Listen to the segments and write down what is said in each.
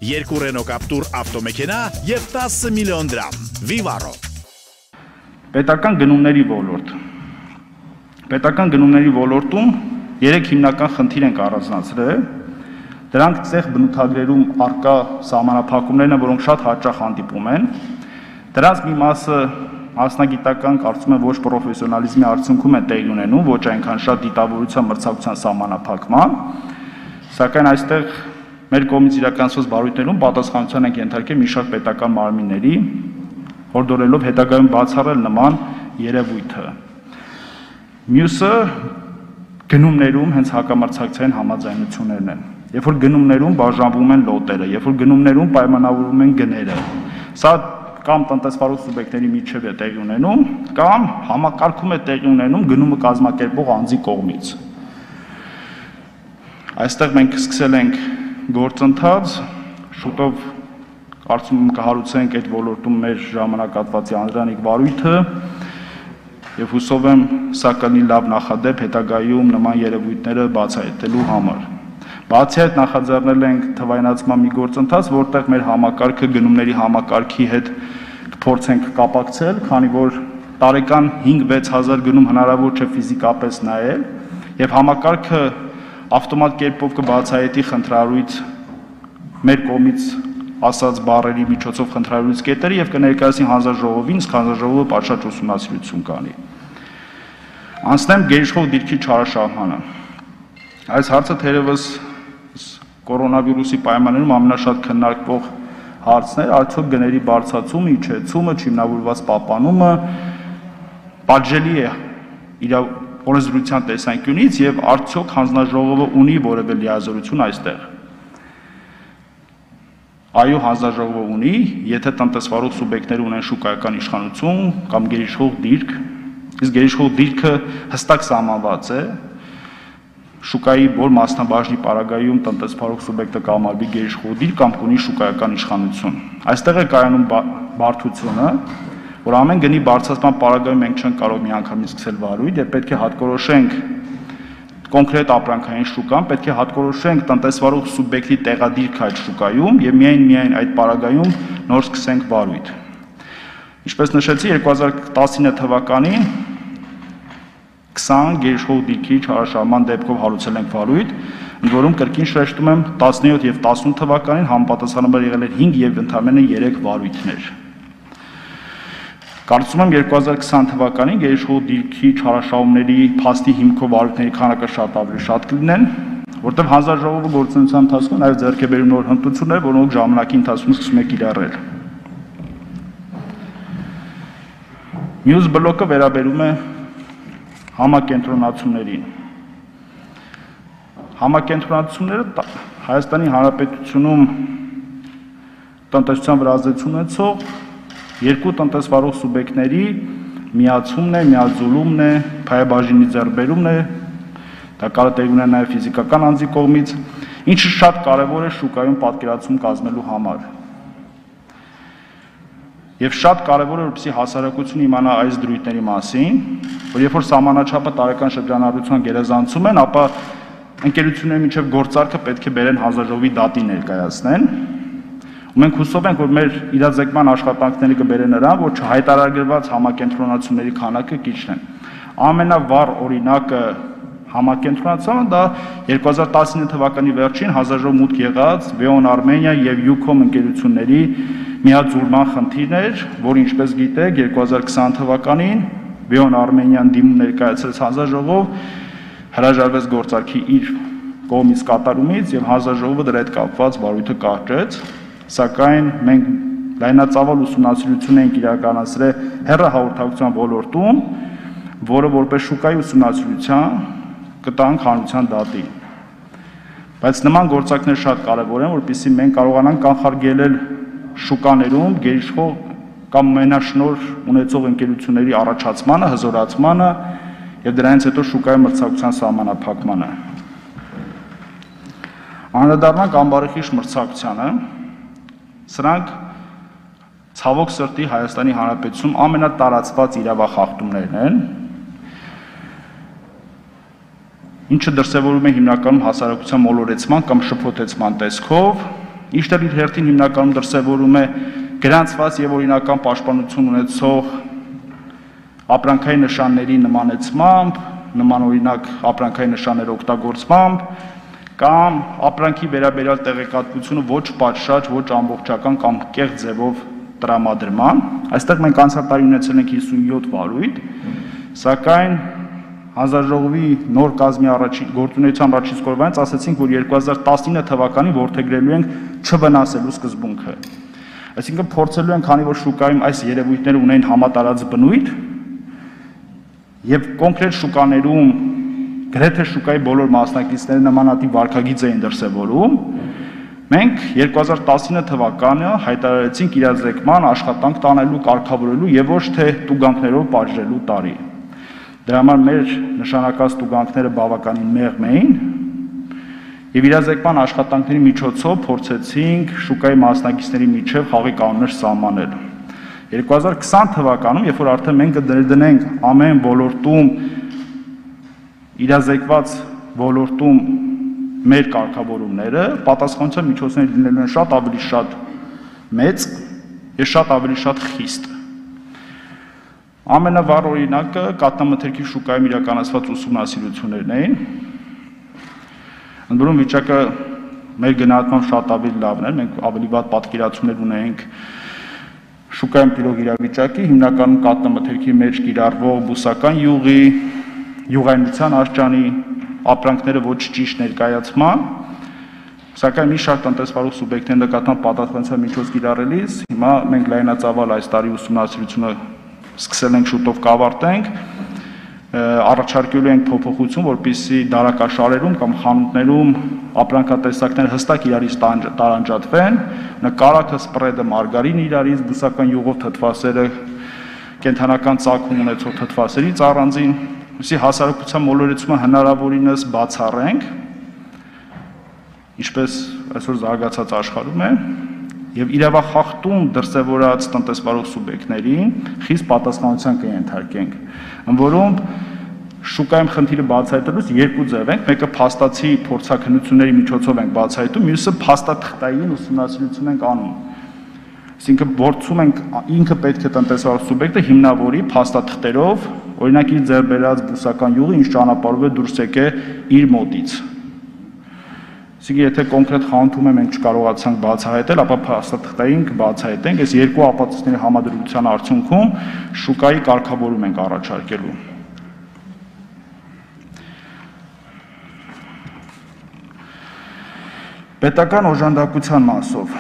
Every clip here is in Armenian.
Երկու Renault Captur ավտոմեքենա եւ 10 միլիոն դրամ։ Vivaro։ Պետական գնումների ոլորտ։ Պետական գնումների ոլորտում 3 հիմնական խնդիր ենք առանձնացրել։ Դրանք ցեղ բնութագրերում արկա սահմանափակումներն են, որոնք շատ հաճախ հանդիպում են։ Դրանց մի մասը մասնագիտական, կարծում եմ, ոչ պրոֆեսիոնալիզմի արդյունքում է տեղի ունենում, ոչ այնքան շատ դիտավորության մրցակցության սահմանափակման, սակայն այստեղ մեր կողմից իրականացված բարույթներում պատասխանատվության ենք ենթարկել մի շարք պետական մարմինների, հորդորելով հետագայում բացառել նման երևույթը։ Մյուսը գնումներում հենց հակամրցակցային համաձայնություններն են։ Երբ որ գնումներում բաժանվում են լոտերը, երբ որ գնումներում պայմանավորվում են գները, սա կամ տնտեսվարող սուբյեկտների միջև է տեղի ունենում, կամ համակարգում է տեղի ունենում գնումը կազմակերպող անձի կողմից։ Այստեղ մենք սկսել ենք գործընթաց, շուտով կարծում եմ կհարուցենք այդ ոլորտում մեր ժամանակատվածի անդրանիկ վարույթը եւ հուսով եմ սա կլինի լավ նախադեպ հետագայում նման երևույթները բացահայտելու համար։ Բացի այդ նախաձեռնել ենք թվայնացման մի գործընթաց, որտեղ մեր համակարգը գնումների համակարգի հետ կփորձենք կապակցել, քանի որ տարեկան 5-6 հազար գնում հնարավոր չէ ֆիզիկապես նայել եւ համակարգը ավտոմատ կերպով կբացահայտի խնդրառույց մեր կողմից ասած բառերի միջոցով խնդրառույց կետերը եւ կներկայացնի հանձնաժողովին, իսկ հանձնաժողովը պատշաճ ուսումնասիրություն կանի։ Անցնեմ գերիշխող դիրքի չարաշահմանը։ Այս հարցը թերևս կորոնավիրուսի պայմաններում ամենաշատ քննարկվող հարցն էր, արդյոք գների բարձրացումը, իջեցումը, չիմնավորված պահպանումը պատժելի է իր օրենսդրության տեսանկյունից եւ արդյոք հանձնաժողովը ունի որևէ լիազորություն այստեղ։ Այո, հանձնաժողովը ունի, եթե տնտեսվարող սուբյեկտները ունեն շուկայական իշխանություն կամ գերիշխող դիրք, իսկ գերիշխող դիրքը հստակ սահմանված է, շուկայի որ մասնաբաժնի պարագայում տնտեսվարող սուբյեկտը կամարվի գերիշխող դիրք կամ կունի շուկայական իշխանություն։ Այստեղ է կայանում բարդությունը, որ ամեն գնի բարձրացման պարագայում մենք չենք կարող միանգամից սկսել վարույթ եւ պետք է հատկորոշենք կոնկրետ ապրանքային շուկան, պետք է հատկորոշենք տնտեսվարող սուբյեկտի տեղադիրքը այդ շուկայում եւ միայն այդ պարագայում նոր սկսենք վարույթ։ Ինչպես նշեցի, 2019 թվականին 20 գերիշխող դիրքի չարաշահման դեպքով հարուցել ենք վարույթ, ընդ որում կրկին շեշտում եմ 17 եւ 18 թվականին համապատասխանաբար եղել էր 5 եւ ընդամենը 3 վարույթներ։ Կարծում եմ 2020 թվականին գերիշխող դիրքի չարաշահումների փաստի հիմքով վարույթների քանակը շատ կլինեն, որտեղ հանձնաժողովը գործունեության ընթացքում նաեւ ձեռք է բերում նոր հմտություններ, որոնք ժամանակի ընթացքում սկսում է կիրառել։ Մյուս բլոկը վերաբերում է համակենտրոնացումներին։ Համակենտրոնացումները Հայաստանի Հանրապետությունում տնտեսության վրա ազդեցություն ունեցող երկու տնտեսվարող սուբյեկտների միացումն է, միաձուլումն է, փայաբաժինի ձեռքբերումն է, դա կարող է տեղի ունենալ նաև ֆիզիկական անձի կողմից, ինչը շատ կարևոր է շուկայում պատկերացում կազմելու համար։ Եվ շատ կարևոր է, որպեսզի հասարակությունը իմանա այս դրույթների մասին, որ երբ որ սահմանաչափը տարեկան շրջանառության գերազանցում են, ապա ընկերությունների միջև գործարքը պետք է բերեն հանձնաժողովի դատի ներկայացնեն։ Ու մենք հուսով ենք, որ մեր իրազեկման աշխատանքները կբերեն նրան, որ չհայտարարված համակենտրոնացումների քանակը կիջնեն։ Ամենավառ օրինակը համակենտրոնացումը դա 2019 թվականի վերջին հանձնաժողով մուտք եղած Veon Armenia եւ Ucom ընկերությունների միաձուլման խնդիրն էր, որ ինչպես գիտեք 2020 թվականին Veon Armenia-ն դիմում ներկայացրեց հանձնաժողով, հրաժարվեց գործարքի իր կողմից կատարումից եւ հանձնաժողովը դրա հետ կապված վարույթը կարճեց, սակայն մենք լայնածավալ ուսումնասիրություն ենք իրականացրել հեռահաղորդակցության ոլորտում, որը որպես շուկայի ուսումնասիրության կտանք հանրության դատի։ Բայց նման գործակներ շատ կարևոր են, որպեսզի մենք կարողանանք կանխարգելել շուկաներում գերիշխող կամ մենաշնորհ ունեցող ընկերությունների առաջացմանը, հզորացմանը եւ դրանից հետո շուկայի մրցակցության սահմանափակմանը։ Անդրադառնանք ամբարեխիղճ մրցակցությանը, սրանք ցավոք սրտի Հայաստանի Հանրապետությունում ամենատարածված իրավախախտումներն են, ինչը դրսևորվում է հիմնականում հասարակության մոլորեցման կամ շփոթեցման տեսքով, ինչն իր հերթին հիմնականում դրսևորում է գրանցված եւ օրինական պաշտպանություն ունեցող ապրանքային նշանների նմանեցմամբ, նման օրինակ ապրանքային նշաններ օգտագործմամբ կամ ապրանքի վերաբերյալ տեղեկատվությունը ոչ պատշաճ, ոչ ամբողջական կամ կեղծ ձևով տրամադրման։ Այստեղ մենք անցյալ տարի ունեցել ենք 57 վարույթ, սակայն հանձնաժողովի նոր կազմի գործունեության առաջին սկզբանից ասացինք, որ 2019 թվականին որդեգրելու ենք չվնասելու սկզբունքը։ Այսինքն փորձելու ենք, քանի որ շուկայում այս երևույթները ունեն համատարած բնույթ եւ կոնկրետ շուկաներում գրեթե շուկայի բոլոր մասնակիցները նմանատիպ վարքագիծ էին դրսևորում, մենք 2019 թվականը հայտարարեցինք իրազեկման աշխատանք տանելու, կարգավորելու եւ ոչ թե տուգանքներով պատժելու տարի։ Դրա համար մեր նշանակած տուգանքները բավականին մեղմ էին եւ իրազեկման աշխատանքների միջոցով փորձեցինք շուկայի մասնակիցների միջև խաղի կանոններ սահմանել։ 2020 թվականում, երբ որ արդեն մենք կդնենք ամեն ոլորտում իրազեկված ոլորտում մեր կարգավորումները, պատասխանատվության միջոցները լինելու են շատ ավելի շատ մեծ եւ շատ ավելի շատ խիստ։ Ամենավառ օրինակը կաթնամթերքի շուկայում իրականացված ուսումնասիրություններն էին։ Ընդ որում վիճակը մեր գնահատմամբ շատ ավելի լավն էր, մենք ավելի վատ պատկերացումներ ունենք շուկայում տիրող իրավիճակի, հիմնականում կաթնամթերքի մեջ կիրառվող բուսական յուղի, յուղայնության արժանի ապրանքները ոչ ճիշտ ներկայացման, սակայն մի շարք տնտեսվարող սուբյեկտների նկատմամբ պատասխանատվության միջոց կիրառելիս, հիմա մենք լայնածավալ այս տարի ուսումնասիրությունը սկսել ենք շուտով կավարտենք, առաջարկելու ենք փոփոխություն, որպեսզի դարակաշարերում կամ խանութներում ապրանքատեսակները հստակ իրարից տարանջատվեն, կարագը, սպրեդը, մարգարինը իրարից, բուսական յուղով թթվասերը, կենդանական ծագում ունեցող թթվասերից առանձին, որպեսզի հասարակության մոլորեցումը հնարավորինս բացառենք, ինչպես այսօր զարգացած աշխարհում է, եւ իրավախախտում դրսևորած տնտեսվարող սուբյեկտներին խիստ պատասխանատվության կենթարկենք, ընդ որում շուկայում խնդիրը բացահայտելուց երկու ձև ենք, մեկը փաստացի փորձաքննությունների միջոցով ենք բացահայտում, մյուսը փաստաթղթային ուսումնասիրություն ենք անում։ Այսինքն փորձում ենք ինքը պետք է տնտեսվարող սուբյեկտը հիմնավորի փաստաթղթերով, օրինակ իր ձեռք բերած բուսական յուղը ինչ ճանապարհով է դուրս եկե իր մոտից։ Այսինքն եթե կոնկրետ խանութում մենք չկարողացանք բացահայտել, ապա փաստաթղթային կբացահայտենք, այս երկու ապացույցների համադրության արդյունքում շուկայի կարգավորում ենք առաջարկելու։ Պետական օժանդակության մասով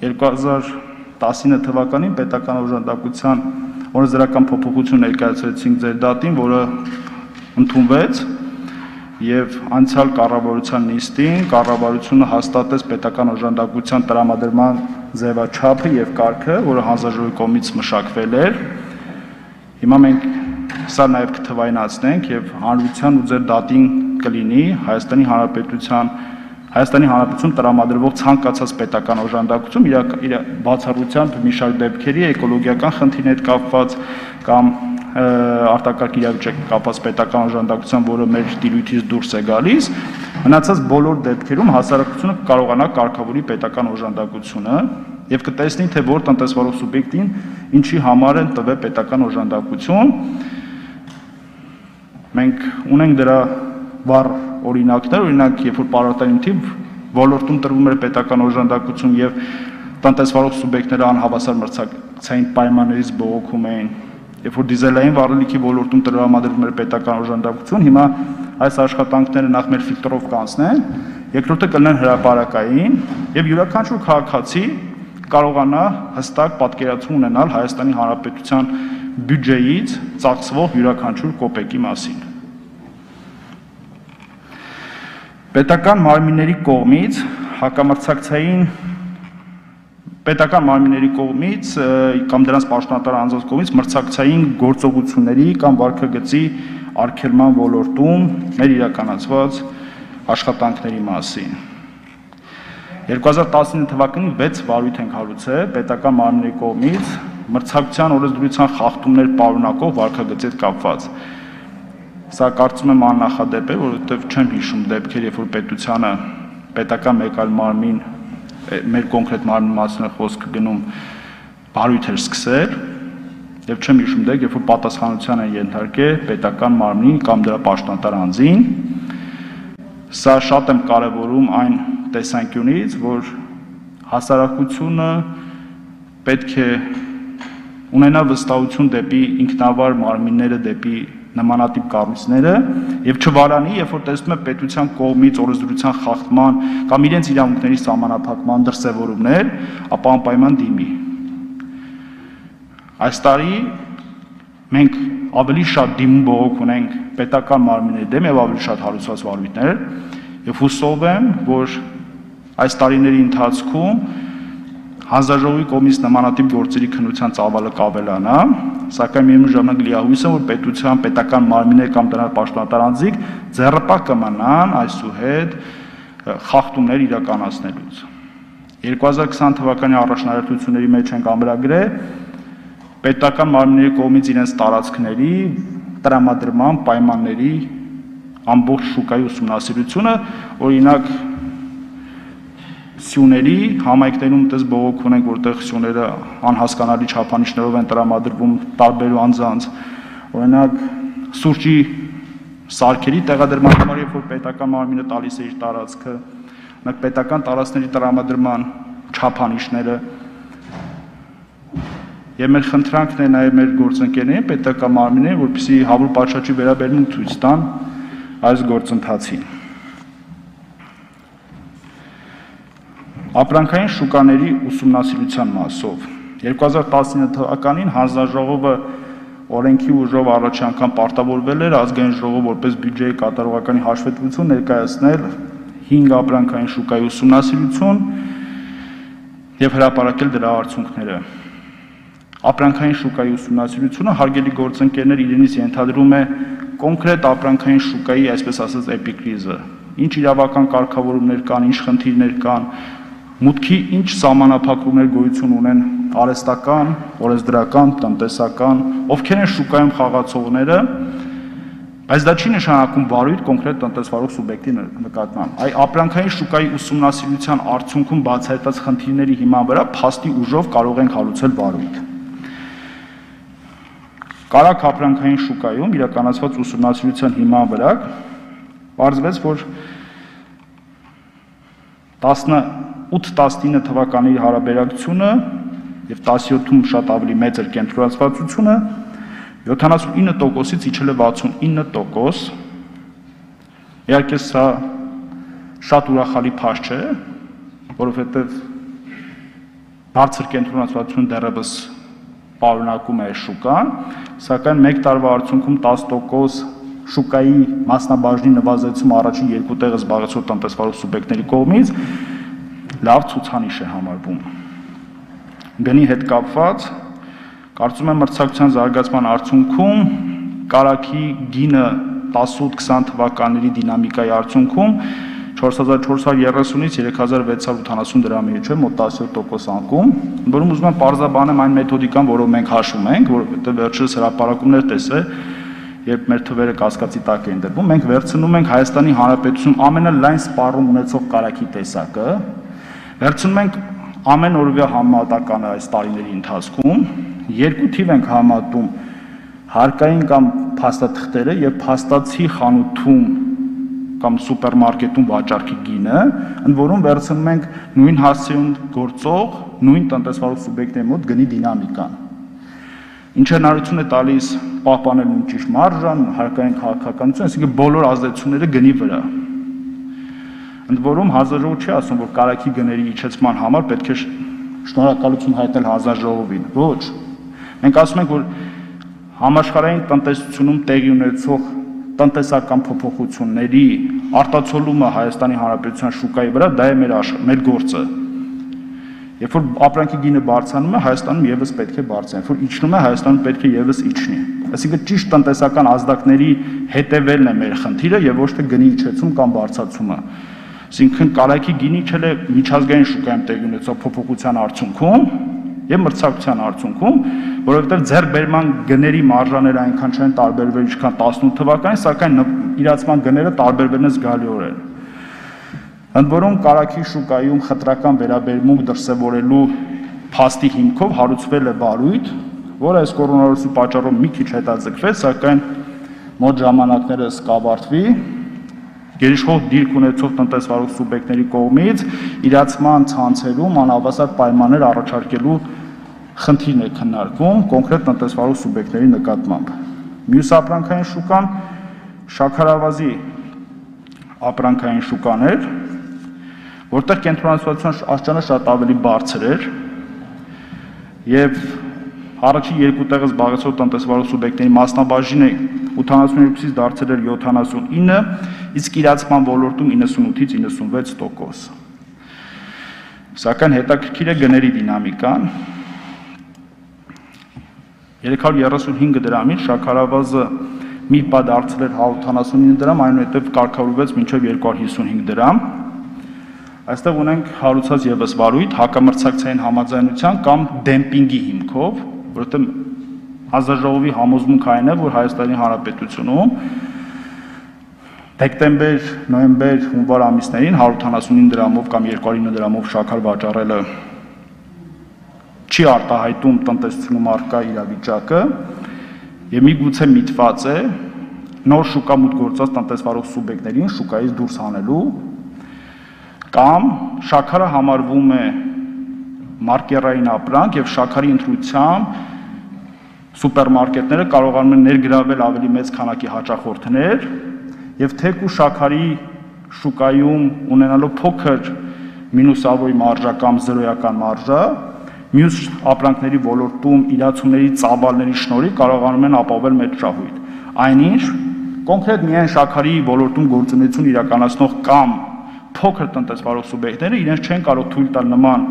2019 թվականին պետական օժանդակության օրենսդրական փոփոխություն ներկայացրեցինք ձեր դատին, որը ընդունվեց եւ անցյալ կառավարության նիստին կառավարությունը հաստատեց պետական օժանդակության տրամադրման ձևաչափը եւ կարգը, որը հանձնաժողովի կողմից մշակվել էր։ Հիմա մենք սա նաեւ կթվայնացնենք եւ հանրության ու ձեր դատին կլինի Հայաստանի Հանրապետություն տրամադրվող ցանկացած պետական օժանդակություն իր բացառությամբ մի շարք դեպքերի էկոլոգիական խնդիրներ կապված կամ արտակարգ իրավիճակի կապված պետական օժանդակության, որը մեր տիրույթից դուրս է գալիս, մնացած բոլոր դեպքերում հասարակությունը կարողանա կարգավորի պետական օժանդակությունը եւ կտեսնի, թե որ տնտեսվարող սուբյեկտին ինչի համար են տվել պետական օժանդակություն։ Մենք ունենք դրա վառ օրինակներ, օրինակ, երբ որ պարարտային թիվ ոլորտում տրվում էր պետական օժանդակություն եւ տնտեսվարող սուբյեկտները անհավասար մրցակցային պայմաններից բողոքում էին, երբ որ դիզելային վառելիքի ոլորտում տրամադրվում էր պետական օժանդակություն, հիմա այս աշխատանքները նախ մեր ֆիլտրով կանցնեն, երկրորդը կլինեն հրապարակային եւ յուրաքանչյուր քաղաքացի կարողանա հստակ պատկերացում ունենալ Հայաստանի Հանրապետության բյուջեից ծախսվող յուրաքանչյուր կոպեկի մասին։ Պետական մարմինների կողմից հակամրցակցային պետական մարմինների կողմից կամ դրանց պաշտոնատար անձանց կողմից մրցակցային գործողությունների կամ վարքագծի արգելման ոլորտում մեր իրականացված աշխատանքների մասին։ 2019 թվականին 6 վարույթ ենք հարուցել պետական մարմինների կողմից մրցակցության օրենսդրության խախտումներ պարունակող վարքագծի հետ կապված։ Սա կարծում եմ աննախադեպ է, որովհետև չեմ հիշում դեպքեր, երբ որ պետությանը պետական մեկ այլ մարմին մեր կոնկրետ մարմնի մասին է խոսքը գնում, բարույթ էր սկսել, եւ չեմ հիշում դե, երբ որ պատասխանատվության են ենթարկել պետական մարմնին կամ դրա պաշտոնատար անձին, սա շատ եմ կարևորում այն տեսանկյունից, որ հասարակությունը պետք է ունենա վստահություն դեպի ինքնավար մարմինները, դեպի նմանատիպ կառույցները եւ չվարանի, երբ որ տեսնում է պետության կողմից օրենսդրության խախտման կամ իրենց իրավունքների սահմանափակման դրսևորումներ, ապա անպայման դիմի։ Այս տարի մենք ավելի շատ դիմում բողոք ունենք պետական մարմինների դեմ եւ ավելի շատ հարուցված վարույթներ եւ հուսով եմ, որ այս տարիների ընթացքում հանձնաժողովի կողմից նմանատիպ գործերի քննության ծավալը կավելանա, սակայն միևնույն ժամանակ լիահույս եմ, որ պետական մարմիններ կամ դրա պաշտոնատար անձիկ ձեռնպահ կմնան այսուհետ խախտումներ իրականացնելուց։ 2020 թվականի առաջնահերթությունների մեջ ենք ամրագրել պետական մարմինների կողմից իրենց տարածքների տրամադրման պայմանների ամբողջ շուկայի ուսումնասիրությունը, օրինակ սյուների համայնքներում դες բողոք ունենք, որտեղ սյուները անհասկանալի չափանիշներով են տրամադրվում տարբեր անձանց, օրինակ սուրճի սարքերի տեղադրման համար, երբ որ պետական մարմինը տալիս է իր տարածքը, օրինակ պետական տարածքների տրամադրման չափանիշները եւ մեր խնդրանքն է նաեւ մեր գործընկերներին, պետական մարմիններին, որպեսզի հավուր պատշաճի վերաբերմունք ցույց տան այս գործընթացին։ Ապրանքային շուկաների ուսումնասիրության մասով 2019 թվականին հանձնաժողովը օրենքի ուժով առաջ անգամ պարտավորվել էր ազգային ժողով որպես բյուջեի կատարողականի հաշվետվություն ներկայացնել 5 ապրանքային շուկայի ուսումնասիրություն եւ հրապարակել դրա արդյունքները։ Ապրանքային շուկայի ուսումնասիրությունը հարգելի գործընկերներ իրենից ենթադրում է կոնկրետ ապրանքային շուկայի, այսպես ասած, էպիկրիզը։ Ինչ իրավական կարգավորումներ կան, ինչ խնդիրներ կան, մուտքի ինչ սահմանափակումներ գոյություն ունեն արհեստական, օրենսդրական, տնտեսական, ովքեր են շուկայում խաղացողները, բայց դա չի նշանակում վարույթ կոնկրետ տնտեսվարող սուբյեկտի նկատմամբ։ Այ ապրանքային շուկայի ուսումնասիրության արդյունքում բացահայտած խնդիրների հիման վրա փաստի ուժով կարող ենք հարուցել վարույթ։ Կարակ ապրանքային շուկայում իրականացված ուսումնասիրության հիման վրա պարզվեց, որ 18-19 թվականի հարաբերակցությունը եւ 17-ում շատ ավելի մեծ էր կենտրոնացվածությունը 79%-ից իջել է 69%։ Իհարկե սա շատ ուրախալի փաստ չէ, որովհետեւ բարձր կենտրոնացվածություն դեռևս պարունակում է շուկան, սակայն մեկ տարվա արդյունքում 10% շուկայի մասնաբաժնի նվազեցումը առաջին երկու տեղը զբաղեցող տնտեսվարող սուբյեկտների կողմից լավ ցուցանիշ է համարվում։ Գնի հետ կապված, կարծում եմ մրցակցության զարգացման արդյունքում կարագի գինը 18-20 թվականների դինամիկայի արդյունքում 4430-ից 3680 դրամի է, մոտ 17% անկում, որում ուզում եմ պարզաբանեմ այն մեթոդիկան, որով մենք հաշվում ենք, որովհետև վերջերս հրապարակումներ տեսել, երբ մեր թվերը կասկածի տակ են դրվում, մենք վերցնում ենք Հայաստանի Հանրապետությունում ամենալայն սպառում ունեցող կարագի տեսակը, վերցնում ենք ամեն օրվա համատականը այս տարիների ընթացքում, երկու թիվ ենք համատում հարկային կամ փաստաթղթերը եւ փաստացի խանութում կամ սուպերմարկետում վաճառքի գինը, ընդ որում վերցնում ենք նույն հասցեում գործող, նույն տնտեսվարող սուբյեկտների մոտ գնի դինամիկան։ Ինչը հնարավորություն է տալիս պահպանել նույն ճիշտ մարժան, հարկային քաղաքականություն, այսինքն բոլոր ազդեցությունները գնի վրա։ Ընդ որում հանձնաժողովը չի ասում, որ կարագի գների իջեցման համար պետք է շնորհակալություն հայտնել հանձնաժողովին։ Ոչ։ Մենք ասում ենք, որ համաշխարհային տնտեսությունում տեղի ունեցող տնտեսական փոփոխությունների արտացոլումը Հայաստանի Հանրապետության շուկայի վրա դա է մեր գործը։ Երբ որ ապրանքի գինը բարձրանում է, Հայաստանում եւս պետք է բարձրանա, երբ որ իջնում է, Հայաստանում պետք է եւս իջնի։ Այսինքն ճիշտ տնտեսական ազդակների հետևելն է մեր խնդիրը եւ ոչ թե գնի իջեցում կամ բարձրացումը։ Այսինքն կարագի գինի իջել է միջազգային շուկայում տեղի ունեցող փոփոխության արդյունքում եւ մրցակցության արդյունքում, որովհետեւ ձեռքբերման գների մարժաները այնքան չեն տարբերվել ինչքան 18 թվականին, սակայն իրացման գները տարբերվել են զգալիորեն։ Ընդ որում կարագի շուկայում խտրական վերաբերմունք դրսևորելու փաստի հիմքով հարուցվել է բարույթ, որը այս կորոնավիրուսի պատճառով մի քիչ հետաձգվեց, սակայն մոտ ժամանակներս կավարտվի գերիշխող դիրք ունեցող տնտեսվարող սուբյեկտների կողմից իրացման ցանցերում անհավասար պայմաններ առաջարկելու խնդիրն է քննարկվում կոնկրետ տնտեսվարող սուբյեկտների նկատմամբ։ Մյուս ապրանքային շուկան շաքարավազի ապրանքային շուկան էր, որտեղ կենտրոնացվածության աստիճանը շատ ավելի բարձր էր եւ առաջին երկու տեղը զբաղեցրող տնտեսվարող սուբյեկտների մասնաբաժինը 82-ից դարձել էր 79, իսկ իրացման ոլորտում 98-ից 96%։ Սակայն հետաքրքիր է գների դինամիկան։ 335 դրամից շաքարավազը մի պա դարձել էր 179 դրամ, այնուհետև կարգավորվեց մինչև 255 դրամ։ Այստեղ ունենք հարուցած եւս վարույթ հակամրցակցային համաձայնության կամ դեմպինգի հիմքով, որովհետեւ հանձնաժողովի համոզմունքը այն է, որ Հայաստանի Հանրապետությունում դեկտեմբեր, նոյեմբեր, հունվար ամիսներին 179 դրամով կամ 209 դրամով շաքար վաճառելը չի արտահայտում տնտեսությունում առկա իրավիճակը եւ միգուցե միտված է նոր շուկա մուտք գործած տնտեսվարող սուբյեկտներին շուկայից դուրս հանելու կամ շաքարը համարվում է մարկերային ապրանք եւ շաքարի ընտրությամբ սուպերմարկետները կարողանում են ներգրավել ավելի մեծ քանակի հաճախորդներ եւ թեկու շաքարի շուկայում ունենալով փոքր մինուսավոր մարժա կամ զրոյական մարժա մյուս ապրանքների ոլորտում իրացումների ծավալների շնորհիվ կարողանում են ապահովել մեծ շահույթ։ Այնինչ կոնկրետ միայն շաքարի ոլորտում գործունեություն իրականացնող կամ փոքր տնտեսվարող սուբյեկտները իրենց չեն կարող թույլ տալ նման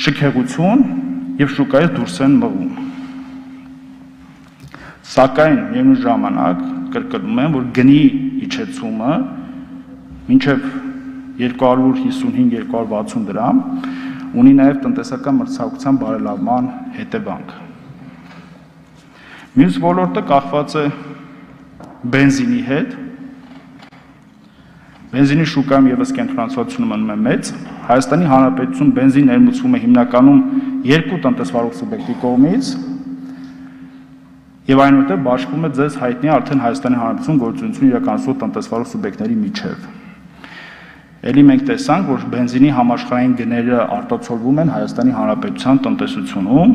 շքեղություն եւ շուկայից դուրս են մղում։ Սակայն միևնույն ժամանակ կրկնում եմ, որ գնի իջեցումը մինչև 255-260 դրամ ունի նաև տնտեսական մրցակցության բարելավման հետևանք։ Մյուս ոլորտը կախված է բենզինի հետ։ Բենզինի շուկայում եւս կենտրոնացվածությունը մնում է մեծ։ Հայաստանի Հանրապետություն բենզին ներմուծվում է հիմնականում երկու տնտեսվարող սուբյեկտի կողմից եւ այնուհետեւ բաշխվում է ձեզ հայտնի արդեն Հայաստանի Հանրապետություն գործունեություն իրականացնող տնտեսվարող սուբյեկտների միջև։ Էլի մենք տեսանք, որ բենզինի համաշխարհային գները արտացոլվում են Հայաստանի Հանրապետության տնտեսությունում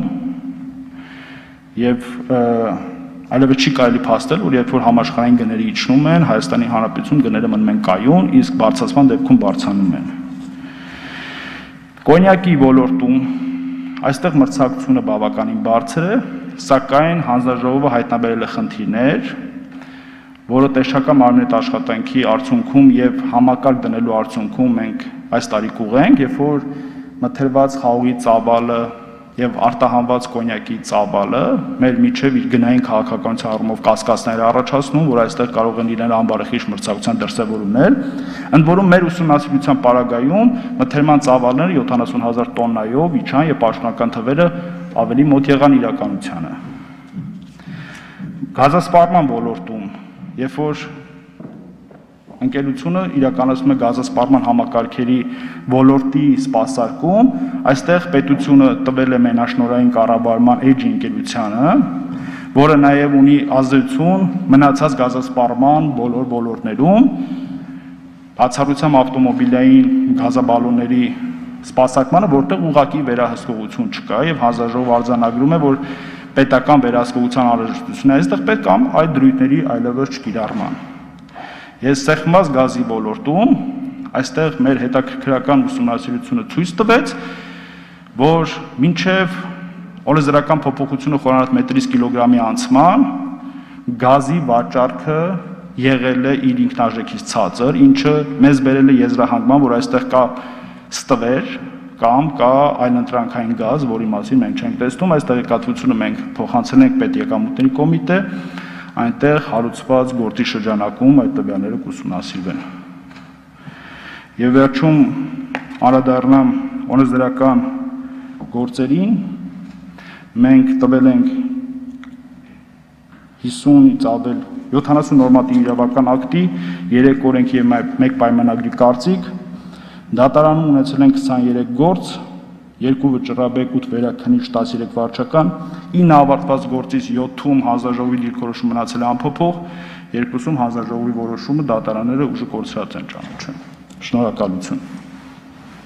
եւ այլևս չի կարելի փաստել, որ երբ որ համաշխարհային գները իջնում են, Հայաստանի Հանրապետություն գները մնում են կայուն, իսկ բարձրացման դեպքում բարձրանում են։ Կոնյակի ոլորտում այստեղ մրցակցությունը բավականին բարձր է, սակայն հանձնաժողովը հայտնաբերել է խնդիրներ, որը տեսչական մարմնի աշխատանքի արդյունքում եւ համակարգ դնելու արդյունքում մենք այս տարի կուղենք, երբ որ մթերված խաղողի ծավալը եւ արտահանված կոնյակի ծավալը մեր միջև իր գնային քաղաքականության առումով կասկածներ առաջացնում, որ այստեղ կարող են լինել անբարեխիղճ մրցակցության դրսևորումներ, ընդ որում մեր ուսումնասիրության պարագայում մթերման ծավալները 70,000 տոննայով իջան եւ պաշտոնական թվերը ավելի մոտ եղան իրականությանը։ Գազասպառման ոլորտում երբ որ ընկերությունը իրականացնում է գազասպառման համակարգերի ոլորտի սպասարկում, այստեղ պետությունը տվել է մենաշնորհային կառավարման էջի ընկերությանը, որը նաև ունի ազդեցություն մնացած գազասպառման բոլոր ոլորտներում, բացառությամբ ավտոմոբիլային գազաբալոնների սպասարկմանը, որտեղ ուղղակի վերահսկողություն չկա եւ հանձնաժողովը արձանագրում է, որ պետական վերահսկողության անհրաժեշտություն է այստեղ պետք կամ այդ դրույթների այլևս չկիրառման։ Ես սեղմված գազի ոլորտում այստեղ մեր հետաքրքրական ուսումնասիրությունը ցույց տվեց, որ մինչև օրենսդրական փոփոխությունը խորանարդ մետրից կիլոգրամի անցման գազի վաճառքը եղել է իր ինքնարժեքից ցածր, ինչը մեզ բերել է եզրահանգման, որ այստեղ կա ստվեր կամ կա այլընտրանքային գազ, որի մասին մենք չենք տեսնում, այս տեղեկատվությունը մենք փոխանցել ենք պետեկամուտների կոմիտե, այնտեղ հարուցված գործի շրջանակում այդ տվյալները կուսումնասիրվեն։ Եվ վերջում անդրադառնամ օրենսդրական գործերին, մենք տվել ենք 50-ից ավել 70 նորմատիվ իրավական ակտի, 3 օրենքի եւ 1 պայմանագրի կարծիք, Դատարանում ունեցել են 23 գործ, 2 վճռաբեկ, 8 վերաքննիչ, 13 վարչական, 9 ավարտված գործից 7-ում հանձնաժողովի դիրքորոշումը մնացել է անփոփոխ, 2-ում հանձնաժողովի որոշումը դատարանները ուժը կորցրած են ճանաչում։ Շնորհակալություն։